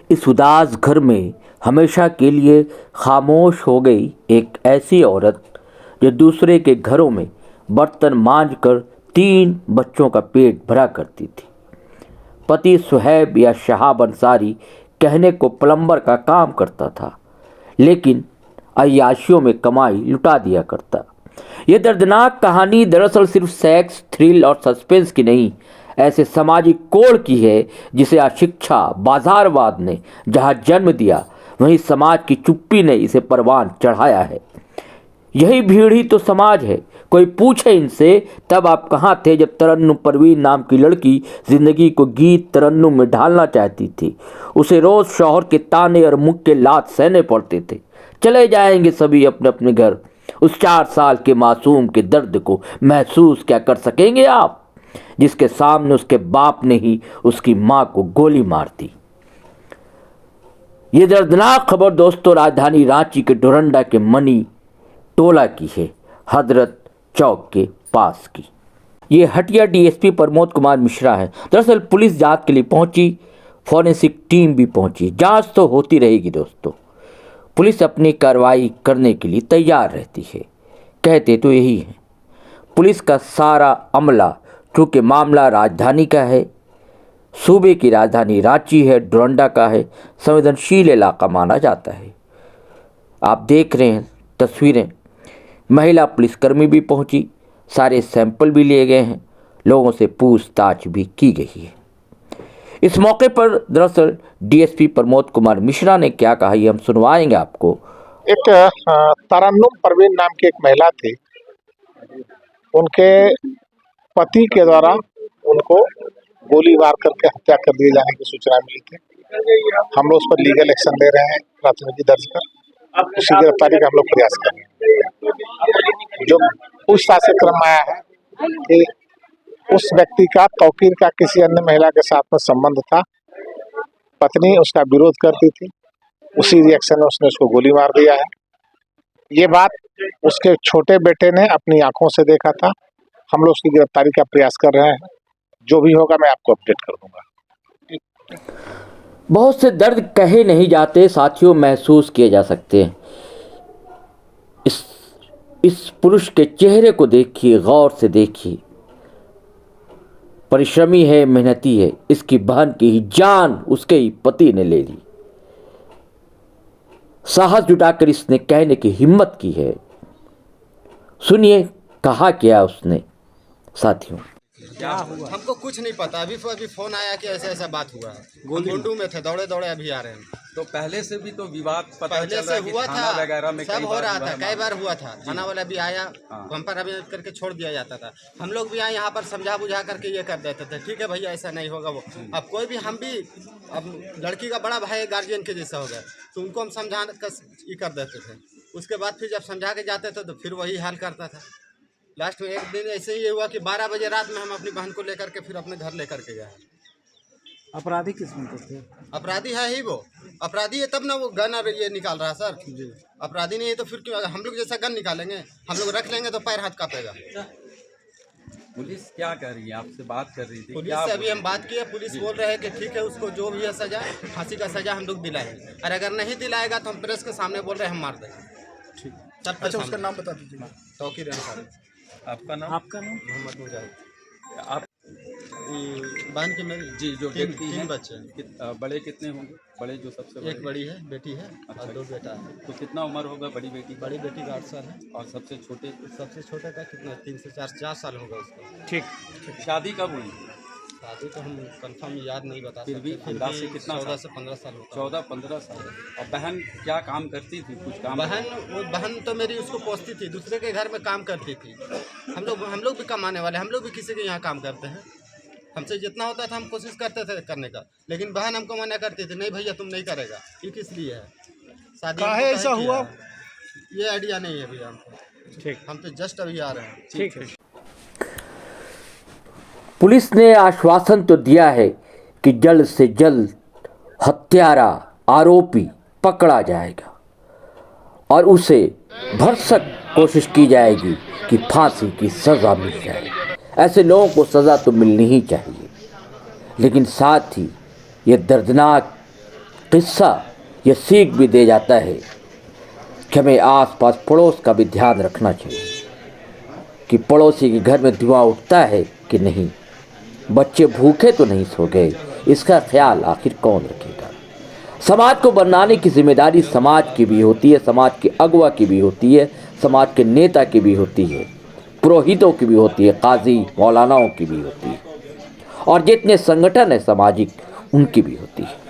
इस उदास घर में हमेशा के लिए खामोश हो गई एक ऐसी औरत जो दूसरे के घरों में बर्तन मांजकर 3 बच्चों का पेट भरा करती थी। पति सुहैब या शहाब अंसारी कहने को प्लम्बर का काम करता था, लेकिन अय्याशियों में कमाई लुटा दिया करता। यह दर्दनाक कहानी दरअसल सिर्फ सेक्स, थ्रिल और सस्पेंस की नहीं, ऐसे सामाजिक कोड़ की है जिसे अशिक्षा, बाजारवाद ने जहां जन्म दिया, वहीं समाज की चुप्पी ने इसे परवान चढ़ाया है। यही भीड़ ही तो समाज है। कोई पूछे इनसे, तब आप कहाँ थे जब तरन्नुम परवीन नाम की लड़की जिंदगी को गीत तरन्नुम में ढालना चाहती थी। उसे रोज शौहर के ताने और मुख के लात सहने पड़ते थे। चले जाएंगे सभी अपने अपने घर। उस 4 साल के मासूम के दर्द को महसूस क्या कर सकेंगे आप, जिसके सामने उसके बाप ने ही उसकी मां को गोली मार दी। ये दर्दनाक खबर दोस्तों राजधानी रांची के डोरंडा के मनी टोला की है, हजरत चौक के पास की। ये हटिया डीएसपी प्रमोद कुमार मिश्रा है। दरअसल पुलिस जांच के लिए पहुंची, फॉरेंसिक टीम भी पहुंची। जांच तो होती रहेगी दोस्तों। पुलिस अपनी कार्रवाई करने के लिए तैयार रहती है, कहते तो यही है। पुलिस का सारा अमला, चूँकि मामला राजधानी का है, सूबे की राजधानी रांची है, डोरंडा का है, संवेदनशील इलाका माना जाता है। आप देख रहे हैं तस्वीरें। महिला पुलिसकर्मी भी पहुंची, सारे सैंपल भी लिए गए हैं, लोगों से पूछताछ भी की गई है। इस मौके पर दरअसल डीएसपी प्रमोद कुमार मिश्रा ने क्या कहा, ये हम सुनवाएंगे आपको। एक तरन्नुम परवीन नाम की एक महिला थी, उनके पति के द्वारा उनको गोली मार करके हत्या कर दिए जाने की सूचना मिली थी। हम लोग उस पर लीगल एक्शन ले रहे हैं, प्राथमिकी दर्ज कर उसकी गिरफ्तारी का हम लोग प्रयास कर रहे हैं। जो पूछताछ से क्रम आया है कि उस व्यक्ति का तौकीर का किसी अन्य महिला के साथ में संबंध था, पत्नी उसका विरोध करती थी, उसी रिएक्शन में उसने उसको गोली मार दिया है। ये बात उसके छोटे बेटे ने अपनी आंखों से देखा था। हम लोग उसकी गिरफ्तारी का प्रयास कर रहे हैं। जो भी होगा मैं आपको अपडेट कर दूंगा। बहुत से दर्द कहे नहीं जाते साथियों, महसूस किए जा सकते हैं। इस पुरुष के चेहरे को देखिए, गौर से देखिए। परिश्रमी है, मेहनती है। इसकी बहन की ही जान उसके ही पति ने ले ली। साहस जुटाकर इसने कहने की हिम्मत की है। सुनिए कहा क्या उसने। साथियों क्या हुआ हमको कुछ नहीं पता। अभी फोन आया कि ऐसा ऐसा बात हुआ है। गोंडू में थे, दौड़े दौड़े अभी आ रहे हैं। तो पहले से भी तो विवाद पहले से हुआ था, सब हो रहा था, कई बार हुआ था। थाना वाला भी आया, हम पर अभी करके छोड़ दिया जाता था। हम लोग भी आए यहाँ पर समझा बुझा करके ये कर देते थे, ठीक है भैया ऐसा नहीं होगा वो। अब कोई भी, हम भी अब लड़की का बड़ा भाई गार्जियन के जैसा हो गया, तो उनको हम समझा कर ये कर देते थे। उसके बाद फिर जब समझा के जाते थे तो फिर वही हाल करता था। लास्ट में एक दिन ऐसे ही हुआ कि 12 बजे रात में हम अपनी बहन को लेकर के फिर अपने घर लेकर के गए। अपराधी किस्म के थे? अपराधी है ही वो, अपराधी है तब ना वो गन ये निकाल रहा है सर जी। अपराधी नहीं है तो फिर क्यों हम लोग जैसा गन निकालेंगे? हम लोग रख लेंगे तो पैर हाथ कांपेगा। पुलिस क्या कर रही है? आपसे बात कर रही थी? पुलिस से अभी हम बात किए, पुलिस बोल रहे हैं कि ठीक है उसको जो भी है सजा, फांसी का सजा हम लोग दिलाएंगे, और अगर नहीं दिलाएगा तो हम प्रेस के सामने बोल रहे हैं हम मार देंगे। ठीक। अच्छा उसका नाम बता दीजिए। तौकीर अंसारी। आपका नाम? आपका नाम? मोहम्मद मुजाहिद। आप बहन की मेरी जी जो व्यक्ति हैं, 3 बच्चे। बड़े कितने होंगे? बड़े जो सबसे बड़े? एक बड़ी है, बेटी है, और 2 बेटा है। तो कितना उम्र होगा बड़ी बेटी? बड़ी बेटी का 8 साल है, और सबसे छोटे? सबसे छोटे का कितना 3 से 4 साल होगा उसका। ठीक। शादी कब हुई? शादी तो हम कंफर्म याद नहीं बता फिर भी अंदाज से कितना? 14 से 15 साल होगा। 14-15 साल। और बहन क्या काम करती थी? कुछ काम? बहन तो मेरी उसको पोसती थी, दूसरे के घर में काम करती थी। हम लोग भी कमाने वाले, हम लोग भी किसी के यहाँ काम करते हैं। हमसे जितना होता था हम कोशिश करते थे करने का, लेकिन बहन हमको मना करती थी, नहीं भैया तुम नहीं करेगा। ये किस लिए है? शादी ऐसा हुआ ये आइडिया नहीं है भैया हमको। ठीक, हम तो जस्ट अभी आ रहे हैं। ठीक है। पुलिस ने आश्वासन तो दिया है कि जल्द से जल्द हत्यारा आरोपी पकड़ा जाएगा और उसे भरसक कोशिश की जाएगी कि फांसी की सज़ा मिल जाए। ऐसे लोगों को सज़ा तो मिलनी ही चाहिए, लेकिन साथ ही ये दर्दनाक किस्सा यह सीख भी दे जाता है कि हमें आसपास पड़ोस का भी ध्यान रखना चाहिए कि पड़ोसी के घर में धुआं उठता है कि नहीं, बच्चे भूखे तो नहीं सो गए, इसका ख्याल आखिर कौन रखेगा। समाज को बनाने की जिम्मेदारी समाज की भी होती है, समाज के अगुवा की भी होती है, समाज के नेता की भी होती है, पुरोहितों की भी होती है, काजी मौलानाओं की भी होती है, और जितने संगठन है सामाजिक उनकी भी होती है।